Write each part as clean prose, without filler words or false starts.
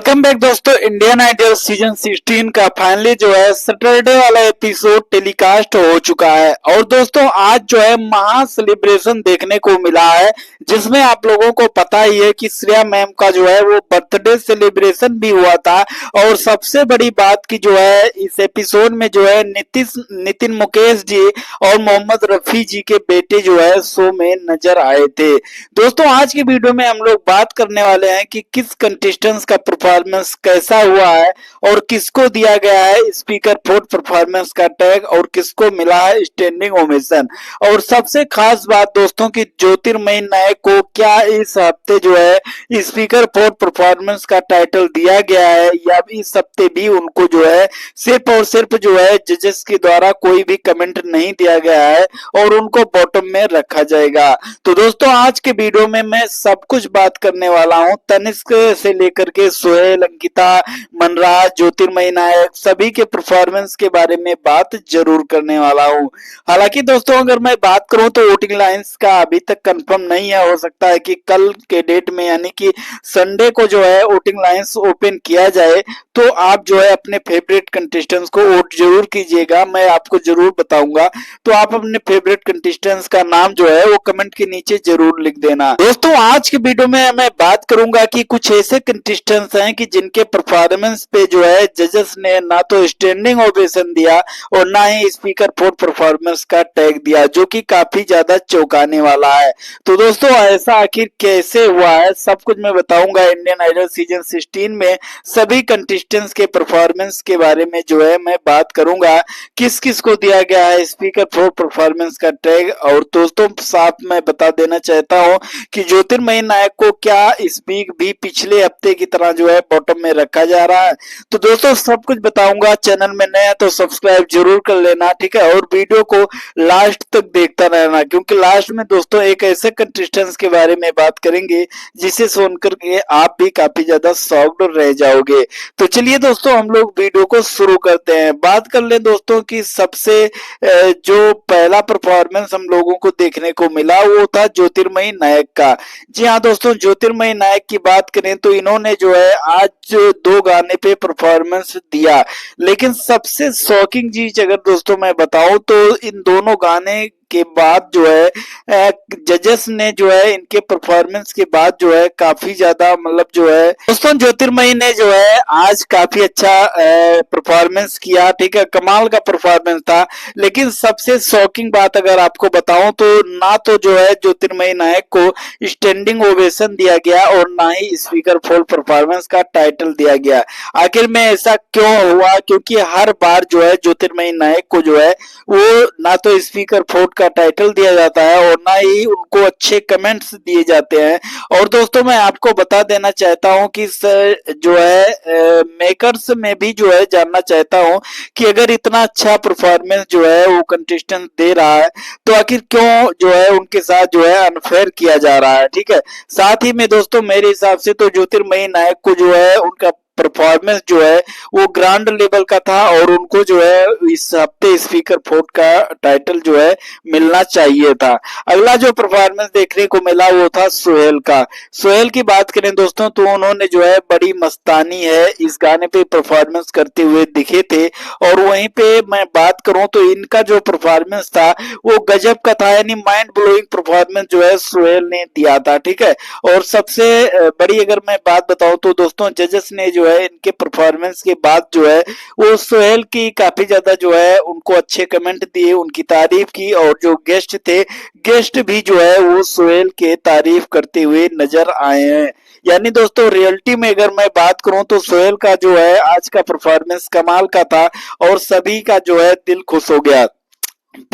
Welcome back दोस्तों। Indian idol season 16 का finally जो है सैटरडे वाला एपिसोड टेलीकास्ट हो चुका है। और दोस्तों आज जो है महा सेलिब्रेशन देखने को मिला है, जिसमें आप लोगों को पता ही है कि श्रेया मैम का जो है वो बर्थडे सेलिब्रेशन भी हुआ था। और सबसे बड़ी बात की जो है इस एपिसोड में जो है नितिन मुकेश जी और मोहम्मद रफी जी के बेटे जो है शो में नजर आए थे। दोस्तों आज की वीडियो में हम लोग बात करने वाले हैं कि किस कंटेस्टेंट्स का परफॉर्मेंस कैसा हुआ है और किसको दिया गया है स्पीकर फोर्थ परफॉर्मेंस का टैग और किसको मिला है स्टैंडिंग ओवेशन। और सबसे खास बात दोस्तों की ज्योतिर्मयी नायक को क्या इस हफ्ते जो है स्पीकर फोर्थ परफॉर्मेंस का टाइटल दिया गया है या इस हफ्ते भी उनको जो है सिर्फ और सिर्फ जो है जजेस के द्वारा कोई भी कमेंट नहीं दिया गया है और उनको बॉटम में रखा जाएगा। तो दोस्तों आज के वीडियो में मैं सब कुछ बात करने वाला हूं, तनिष्क से लेकर के सोहेल, अंकिता, मनराज, ज्योतिर्मयी नायक सभी के परफॉर्मेंस के बारे में बात जरूर करने वाला हूं। हालांकि दोस्तों अगर मैं बात करूं तो वोटिंग लाइंस का अभी तक कंफर्म नहीं है, हो सकता है कि कल के डेट में यानी कि संडे को जो है वोटिंग लाइंस ओपन किया जाए। तो आप जो है अपने फेवरेट कंटेस्टेंट्स को वोट जरूर कीजिएगा, मैं आपको जरूर बताऊंगा। तो आप अपने फेवरेट कंटेस्टेंट्स का नाम जो है वो कमेंट के नीचे जरूर लिख देना। दोस्तों आज के वीडियो में मैं बात करूंगा कि कुछ ऐसे कंटेस्टेंट्स हैं कि जिनके परफॉर्मेंस पे जो है जजेस ने ना तो स्टैंडिंग ओवेशन दिया और ना ही स्पीकर फोर परफॉर्मेंस का टैग दिया, जो कि काफी ज्यादा चौंकाने वाला है। तो दोस्तों ऐसा आखिर कैसे हुआ है सब कुछ मैं बताऊंगा। इंडियन आइडल सीजन 16 में सभी कंटेस्टेंट्स के परफॉर्मेंस के बारे में जो है मैं बात करूंगा, किस किस को दिया गया है स्पीकर फोर परफॉर्मेंस का टैग। और दोस्तों साथ में बता देना चाहता हूं कि ज्योतिर्मयी नायक को क्या स्पीक भी पिछले हफ्ते की तरह जो है बॉटम में रखा जा रहा है। तो दोस्तों सब कुछ बताऊंगा। चैनल में नया तो सब्सक्राइब जरूर कर लेना, ठीक है। और वीडियो को लास्ट तक देखता रहना, क्योंकि लास्ट में दोस्तों एक ऐसे कंटेस्टेंट्स के बारे में बात करेंगे जिसे सुनकर के आप भी काफी ज्यादा शॉक्ड रह जाओगे। तो चलिए दोस्तों हम लोग वीडियो को शुरू करते हैं। बात कर ले दोस्तों की सबसे जो पहला परफॉर्मेंस हम लोगों को देखने को मिला वो था ज्योतिर्मयी नायक का। जी हाँ दोस्तों, ज्योतिर्मयी नायक की बात करें तो इन्होंने जो है आज दो गाने पे परफॉर्मेंस दिया, लेकिन सबसे शॉकिंग चीज अगर दोस्तों मैं बताऊं तो इन दोनों गाने के बाद जो है जजेस ने जो है इनके परफॉर्मेंस के बाद जो है काफी ज्यादा मतलब जो है दोस्तों ज्योतिर्मयी ने जो है आज काफी अच्छा परफॉर्मेंस किया, ठीक है। कमाल का परफॉर्मेंस था। लेकिन सबसे शॉकिंग बात अगर आपको बताऊं तो ना तो जो है ज्योतिर्मयी नायक को स्टैंडिंग ओवेशन दिया गया और ना ही स्पीकर फोर परफॉर्मेंस का टाइटल दिया गया। आखिर में ऐसा क्यों हुआ? क्योंकि हर बार जो है ज्योतिर्मयी नायक को जो है वो ना तो स्पीकर फोर का टाइटल दिया जाता है और ना ही उनको अच्छे कमेंट्स दिए जाते हैं। और दोस्तों मैं आपको बता देना चाहता हूं कि जो है मेकर्स में भी जो है जानना चाहता हूं कि अगर इतना अच्छा परफॉर्मेंस जो है वो कंटेस्टेंट दे रहा है तो आखिर क्यों जो है उनके साथ जो है अनफेयर किया जा रहा है, ठीक है। साथ ही में दोस्तों मेरे हिसाब से तो ज्योतिर्मयी नायक को जो है उनका परफॉर्मेंस जो है वो ग्रांड लेवल का था और उनको जो है इस हफ्ते स्पीकर फोर्थ का टाइटल जो है मिलना चाहिए था। अगला जो परफॉर्मेंस देखने को मिला वो था सोहेल का। सोहेल की बात करें दोस्तों तो उन्होंने जो है बड़ी मस्तानी है इस गाने पे परफॉर्मेंस करते हुए दिखे थे। और वहीं पे मैं बात करूं तो इनका जो परफॉर्मेंस था वो गजब का था, यानी माइंड ब्लोइंग परफॉर्मेंस जो है सोहेल ने दिया था, ठीक है। और सबसे बड़ी अगर मैं बात बताऊं तो दोस्तों जजेस ने जो है इनके परफॉर्मेंस के बाद जो है वो सोहेल की काफी ज्यादा जो है उनको अच्छे कमेंट दिए, उनकी तारीफ की। और जो गेस्ट थे गेस्ट भी जो है वो सोहेल के तारीफ करते हुए नजर आए हैं। यानी दोस्तों रियलिटी में अगर मैं बात करूं तो सोहेल का जो है आज का परफॉर्मेंस कमाल का था और सभी का जो है दिल खुश हो गया।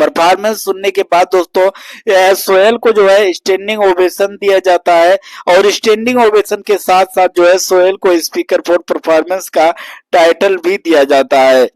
परफॉर्मेंस सुनने के बाद दोस्तों सोहेल को जो है स्टैंडिंग ओवेशन दिया जाता है और स्टैंडिंग ओवेशन के साथ साथ जो है सोहेल को स्पीकर फोर परफॉर्मेंस का टाइटल भी दिया जाता है।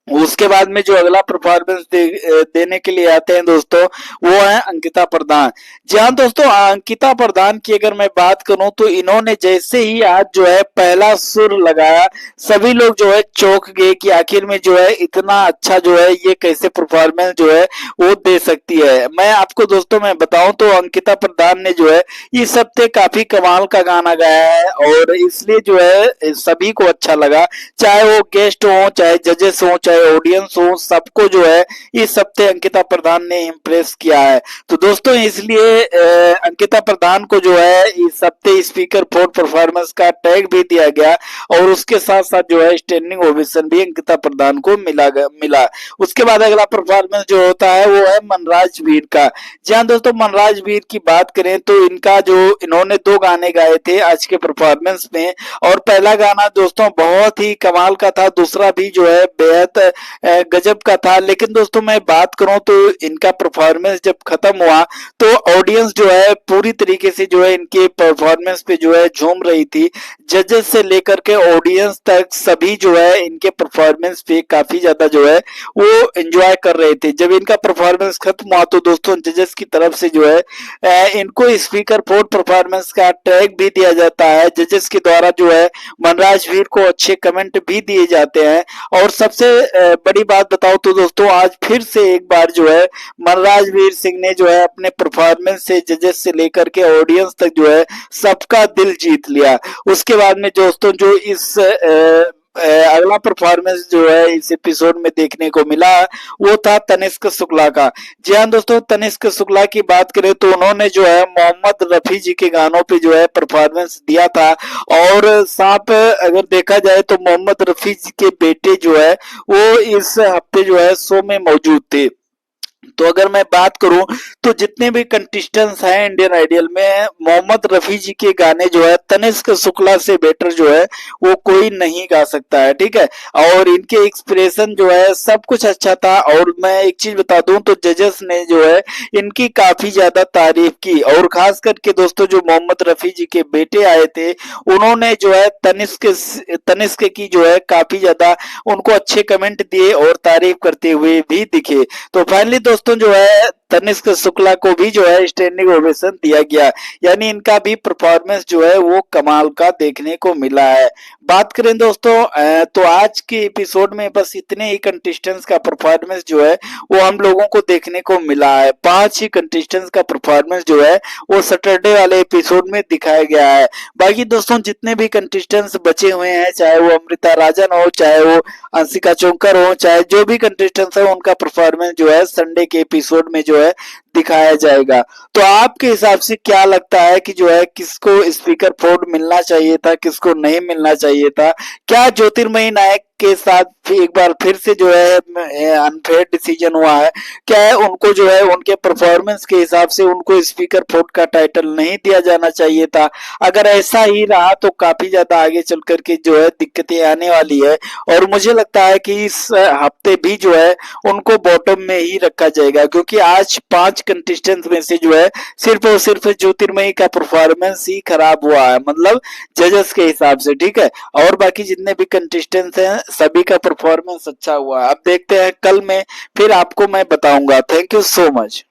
उसके बाद में जो अगला परफॉर्मेंस देने के लिए आते हैं दोस्तों, वो है अंकिता प्रधान। जी हाँ दोस्तों, अंकिता प्रधान की अगर मैं बात करूं तो इन्होंने जैसे ही आज जो है पहला सुर लगाया, सभी लोग जो है चौंक गए कि आखिर में जो है इतना अच्छा जो है ये कैसे परफॉर्मेंस जो है वो दे सकती है। मैं आपको दोस्तों मैं बताऊं तो अंकिता प्रधान ने जो है इस हफ्ते काफी कमाल का गाना गाया है, और इसलिए जो है सभी को अच्छा लगा, चाहे वो गेस्ट हो, चाहे जजेस हो, चाहे ऑडियंस हो, सबको जो है इस हफ्ते अंकिता प्रधान ने इम्प्रेस किया है। तो दोस्तों इसलिए अंकिता प्रधान को जो है इस हफ्ते स्पीकर फॉर परफॉर्मेंस का टैग भी दिया गया, और उसके साथ साथ जो है स्टैंडिंग ओवेशन भी अंकिता प्रधान को मिला। उसके बाद अगला परफॉर्मेंस जो होता है वो है मनराज वीर का। जी हाँ दोस्तों, मनराज वीर की बात करें तो इनका जो इन्होंने 2 गाने गाए थे आज के परफॉर्मेंस में, और पहला गाना दोस्तों बहुत ही कमाल का था, दूसरा भी जो है बेहद गजब का था। लेकिन दोस्तों मैं बात करूं तो इनका परफॉर्मेंस जब खत्म हुआ तो ऑडियंस जो है पूरी तरीके से जो है इनके परफॉर्मेंस पे जो है झूम रही थी। जजेस से लेकर के ऑडियंस तक सभी जो है इनके परफॉर्मेंस पे काफी ज्यादा जो है वो एंजॉय कर रहे थे। जब इनका परफॉर्मेंस खत्म हुआ तो दोस्तों जजेस की तरफ से जो है इनको स्पीकर फॉर परफॉर्मेंस का टैग भी दिया जाता है। जजेस के द्वारा जो है मनराज वीर को अच्छे कमेंट भी दिए जाते हैं। और सबसे बड़ी बात बताऊं तो दोस्तों आज फिर से एक बार जो है मनराज वीर सिंह ने जो है अपने परफॉर्मेंस से जजेस से लेकर के ऑडियंस तक जो है सबका दिल जीत लिया। उसके बाद में दोस्तों जो इस अगला परफॉर्मेंस जो है इस एपिसोड में देखने को मिला वो था तनिष्क शुक्ला का। जी हाँ दोस्तों, तनिष्क शुक्ला की बात करें तो उन्होंने जो है मोहम्मद रफी जी के गानों पे जो है परफॉर्मेंस दिया था, और साथ अगर देखा जाए तो मोहम्मद रफी जी के बेटे जो है वो इस हफ्ते जो है शो में मौजूद थे। तो अगर मैं बात करूं तो जितने भी कंटेस्टेंट्स हैं इंडियन आइडियल में, मोहम्मद रफी जी के गाने जो है तनिष्क शुक्ला से बेटर जो है वो कोई नहीं गा सकता है, ठीक है। और इनके एक्सप्रेशन जो है सब कुछ अच्छा था। और मैं एक चीज बता दूं तो जजेस ने जो है इनकी काफी ज्यादा तारीफ की, और खास करके दोस्तों जो मोहम्मद रफी जी के बेटे आए थे उन्होंने जो है तनिष्क की जो है काफी ज्यादा उनको अच्छे कमेंट दिए और तारीफ करते हुए भी दिखे। तो फाइनली दोस्तों जो है तनिष्क शुक्ला को भी जो है स्टैंडिंग ओवेशन दिया गया, यानी इनका भी परफॉर्मेंस जो है वो कमाल का देखने को मिला है। बात करें दोस्तों तो आज के एपिसोड में बस इतने ही कंटेस्टेंट्स का परफॉर्मेंस जो है वो हम लोगों को देखने को मिला है। 5 ही कंटेस्टेंट्स का परफॉर्मेंस जो है वो सैटरडे वाले एपिसोड में दिखाया गया है। बाकी दोस्तों जितने भी कंटेस्टेंट्स बचे हुए हैं, चाहे वो अमृता राजन हो, चाहे वो अंशिका चोंकर हो, चाहे जो भी कंटेस्टेंट्स है, उनका परफॉर्मेंस जो है संडे के एपिसोड में जो है दिखाया जाएगा। तो आपके हिसाब से क्या लगता है कि जो है किसको स्पीकर फोर्ड मिलना चाहिए था, किसको नहीं मिलना चाहिए था? क्या ज्योतिर्मयी नायक के साथ एक बार फिर से जो है अनफेयर डिसीजन हुआ है? क्या है उनको जो है उनके परफॉर्मेंस के हिसाब से उनको स्पीकर फोर्ड का टाइटल नहीं दिया जाना चाहिए था? अगर ऐसा ही रहा तो काफी ज्यादा आगे चल करके जो है दिक्कतें आने वाली है, और मुझे लगता है कि इस हफ्ते भी जो है उनको बॉटम में ही रखा जाएगा, क्योंकि आज 5 कंटेस्टेंट में से जो है सिर्फ और सिर्फ ज्योतिर्मयी का परफॉर्मेंस ही खराब हुआ है, मतलब जजेस के हिसाब से, ठीक है। और बाकी जितने भी कंटेस्टेंट्स हैं सभी का परफॉर्मेंस अच्छा हुआ है। अब देखते हैं कल में, फिर आपको मैं बताऊंगा। Thank you so much.